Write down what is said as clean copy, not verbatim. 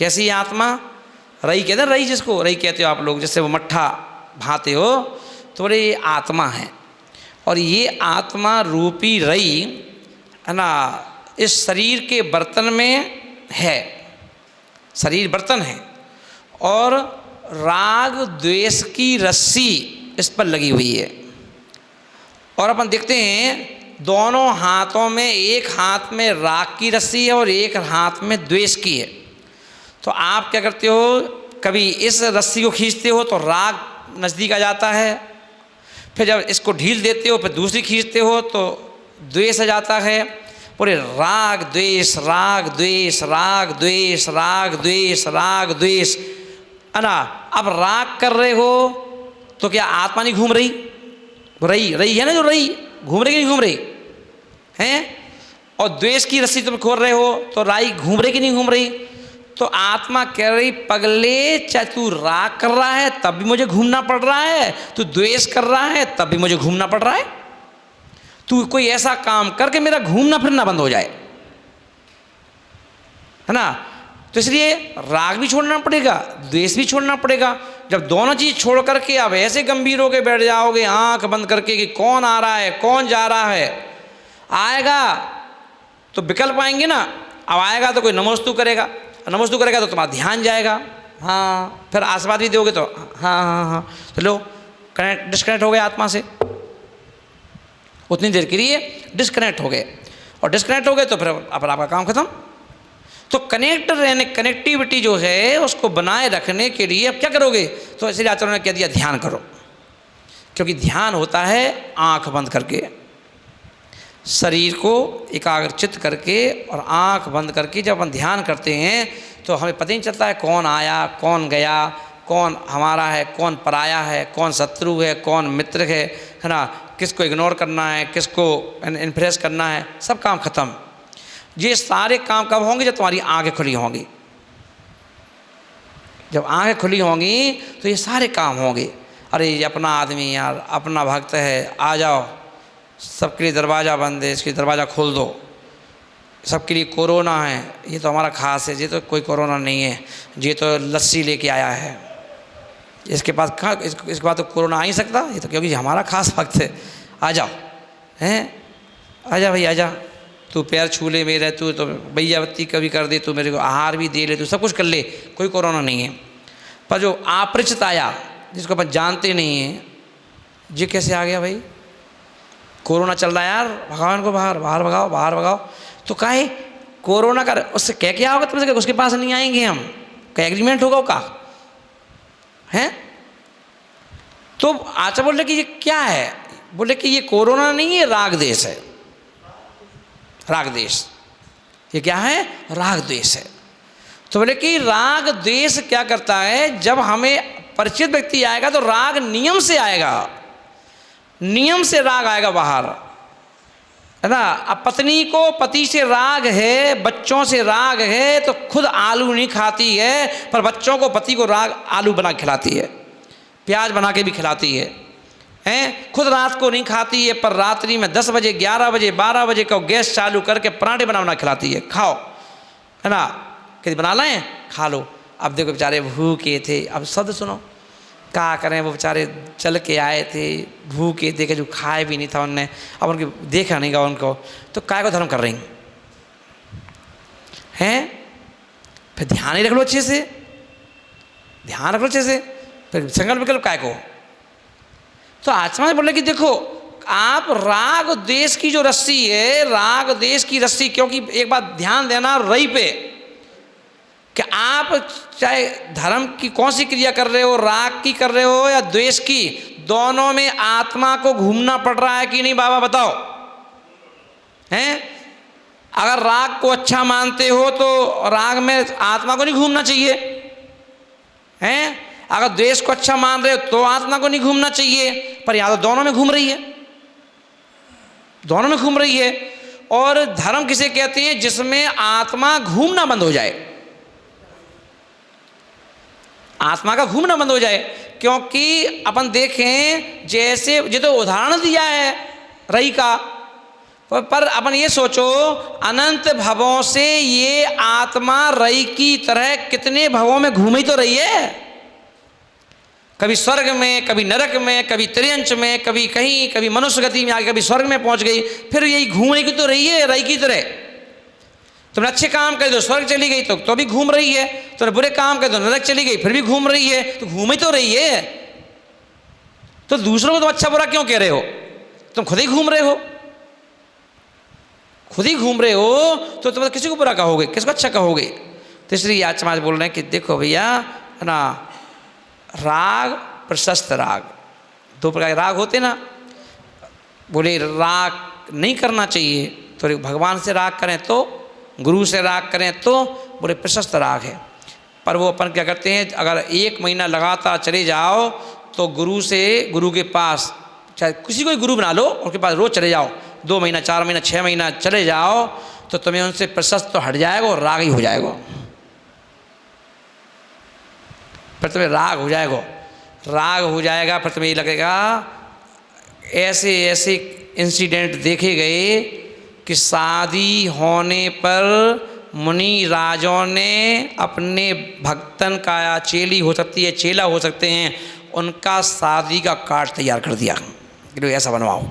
कैसी है आत्मा? रई कहते हैं, रई जिसको रई कहते हो आप लोग, जैसे वो मट्ठा भाते हो, तो बोले ये आत्मा है। और ये आत्मा रूपी रई है ना, इस शरीर के बर्तन में है, शरीर बर्तन है, और राग द्वेष की रस्सी इस पर लगी हुई है। और अपन देखते हैं दोनों हाथों में, एक हाथ में राग की रस्सी है और एक हाथ में द्वेष की है। तो आप क्या करते हो, कभी इस रस्सी को खींचते हो तो राग नज़दीक आ जाता है, फिर जब इसको ढील देते हो फिर दूसरी खींचते हो तो द्वेष आ जाता है। पूरे राग द्वेष राग द्वेष राग द्वेष राग द्वेष राग द्वेष, है ना। अब राग कर रहे हो तो क्या आत्मा नहीं घूम रही? रही रही है ना, जो रही घूम रही कि नहीं घूम रही हैं? और द्वेष की रस्सी तुम खोल रहे हो तो राई घूम रही कि नहीं घूम रही? तो आत्मा कह रही, पगले, चाहे तू राग कर रहा है तब भी मुझे घूमना पड़ रहा है, तू द्वेष कर रहा है तब भी मुझे घूमना पड़ रहा है। तू कोई ऐसा काम करके मेरा घूमना फिरना बंद हो जाए, है ना। तो इसलिए राग भी छोड़ना पड़ेगा, द्वेष भी छोड़ना पड़ेगा। जब दोनों चीज़ छोड़ करके अब ऐसे गंभीर होकर बैठ जाओगे, आंख बंद करके, कि कौन आ रहा है कौन जा रहा है, आएगा तो विकल्प आएंगे ना। अब आएगा तो कोई नमोस्तु करेगा, नमोस्तु करेगा तो तुम्हारा ध्यान जाएगा, हाँ, फिर आशीर्वाद भी दोगे तो हाँ हाँ हाँ, चलो डिस्कनेक्ट हो गए आत्मा से, उतनी देर के लिए डिस्कनेक्ट हो गए। और डिस्कनेक्ट हो गए तो फिर आपका काम खत्म। तो कनेक्ट रहने, कनेक्टिविटी जो है उसको बनाए रखने के लिए अब क्या करोगे? तो इसलिए आचार्यों ने कह दिया ध्यान करो, क्योंकि ध्यान होता है आंख बंद करके, शरीर को एकाग्रचित करके और आंख बंद करके। जब हम ध्यान करते हैं तो हमें पता नहीं चलता है कौन आया कौन गया, कौन हमारा है कौन पराया है, कौन शत्रु है कौन मित्र है ना, किसको इग्नोर करना है किसको इम्प्रेस करना है, सब काम खत्म। ये सारे काम कब होंगे? जब तुम्हारी आंखें खुली होंगी। जब आंखें खुली होंगी तो ये सारे काम होंगे। अरे ये अपना आदमी यार, अपना भक्त है, आ जाओ, सबके लिए दरवाज़ा बंद है, इसकी दरवाज़ा खोल दो, सबके लिए कोरोना है, ये तो हमारा खास है, ये तो कोई कोरोना नहीं है, ये तो लस्सी लेके आया है, इसके पास कहाँ, इसके बाद तो कोरोना आ ही सकता, ये तो क्योंकि हमारा खास भक्त है, आ जाओ, हैं, आजा भाई आजा, तू पैर छू ले मेरे, तू तो भैया बत्ती कभी कर दे, तू मेरे को आहार भी दे ले, तू सब कुछ कर ले, कोई कोरोना नहीं है। पर जो अपरिचित आया, जिसको अपन जानते नहीं हैं, ये कैसे आ गया भाई? कोरोना चल रहा है यार, भगवान को बाहर बाहर भगाओ, बाहर भगाओ। तो काहे कोरोना का उससे क्या होगा तुमसे? उसके पास नहीं आएंगे हम, क्या एग्रीमेंट होगा का है? तो आचार्य बोले कि ये क्या है? बोले कि ये कोरोना नहीं है, राग देश है, राग देश। ये क्या है? राग देश है। तो बोले कि राग देश क्या करता है? जब हमें परिचित व्यक्ति आएगा तो राग नियम से आएगा, नियम से राग आएगा बाहर, है ना। अब पत्नी को पति से राग है, बच्चों से राग है, तो खुद आलू नहीं खाती है, पर बच्चों को पति को राग आलू बना के खिलाती है, प्याज बना के भी खिलाती है, हैं। खुद रात को नहीं खाती है, पर रात्रि में 10 बजे 11 बजे 12 बजे को गैस चालू करके पराठे बना खिलाती है, खाओ, है ना, कभी बना लें खा लो। अब देखो बेचारे भूखे थे, अब शब्द सुनो, क्या करें, वो बेचारे चल के आए थे, भूखे थे, जो खाए भी नहीं था उनने, अब उनके देखा नहीं गा उनको, तो काय को धर्म कर रही हैं? फिर ध्यान ही रख लो अच्छे से, ध्यान रख लो अच्छे से, फिर संकल्प विकल्प काय को। तो आत्मा बोले कि देखो आप राग देश की जो रस्सी है, राग देश की रस्सी, क्योंकि एक बात ध्यान देना रई पे, कि आप चाहे धर्म की कौन सी क्रिया कर रहे हो, राग की कर रहे हो या द्वेष की, दोनों में आत्मा को घूमना पड़ रहा है कि नहीं बाबा बताओ, हैं? अगर राग को अच्छा मानते हो तो राग में आत्मा को नहीं घूमना चाहिए, हैं? अगर द्वेष को अच्छा मान रहे हो तो आत्मा को नहीं घूमना चाहिए, पर यहाँ तो दोनों में घूम रही है, दोनों में घूम रही है। और धर्म किसे कहते हैं? जिसमें आत्मा घूमना बंद हो जाए, आत्मा का घूमना बंद हो जाए। क्योंकि अपन देखें, जैसे ये तो उदाहरण दिया है रई का, पर अपन ये सोचो, अनंत भवों से ये आत्मा रई की तरह कितने भवों में घूमी तो रही है, कभी स्वर्ग में, कभी नरक में, कभी त्रियंच में, कभी कहीं, कभी मनुष्य गति में आगे, कभी स्वर्ग में पहुंच गई, फिर यही घूमने की तो रही है रई की तरह। तुमने अच्छे काम करे तो स्वर्ग चली गई तो भी घूम रही है, तुमने बुरे काम करे तो नरक चली गई फिर भी घूम रही है, तो घूम ही तो रही है। तो दूसरों को तुम अच्छा बुरा क्यों कह रहे हो? तुम खुद ही घूम रहे हो, खुद ही घूम रहे हो, तो तुम किसी को बुरा कहोगे, किसको अच्छा कहोगे? तो इसलिए आज समाज बोल रहे हैं कि देखो भैया है ना, राग प्रशस्त राग, दो प्रकार के राग होते ना, बोले राग नहीं करना चाहिए, तो भगवान से राग करें तो, गुरु से राग करें तो, बोले प्रशस्त राग है। पर वो अपन क्या करते हैं, अगर 1 महीना लगातार चले जाओ तो गुरु के पास, चाहे किसी को गुरु बना लो, उनके पास रोज चले जाओ, 2 महीना 4 महीना 6 महीना चले जाओ, तो तुम्हें उनसे प्रशस्त तो हट जाएगा और राग ही हो जाएगा, फिर तुम्हें राग हो जाएगा, राग हो जाएगा। फिर तुम्हें ये लगेगा, ऐसे ऐसे इंसिडेंट देखे गए कि शादी होने पर मुनि राजों ने अपने भक्तन का, चेली हो सकती है, चेला हो सकते हैं, उनका शादी का कार्ड तैयार कर दिया कि ऐसा बनवाओ।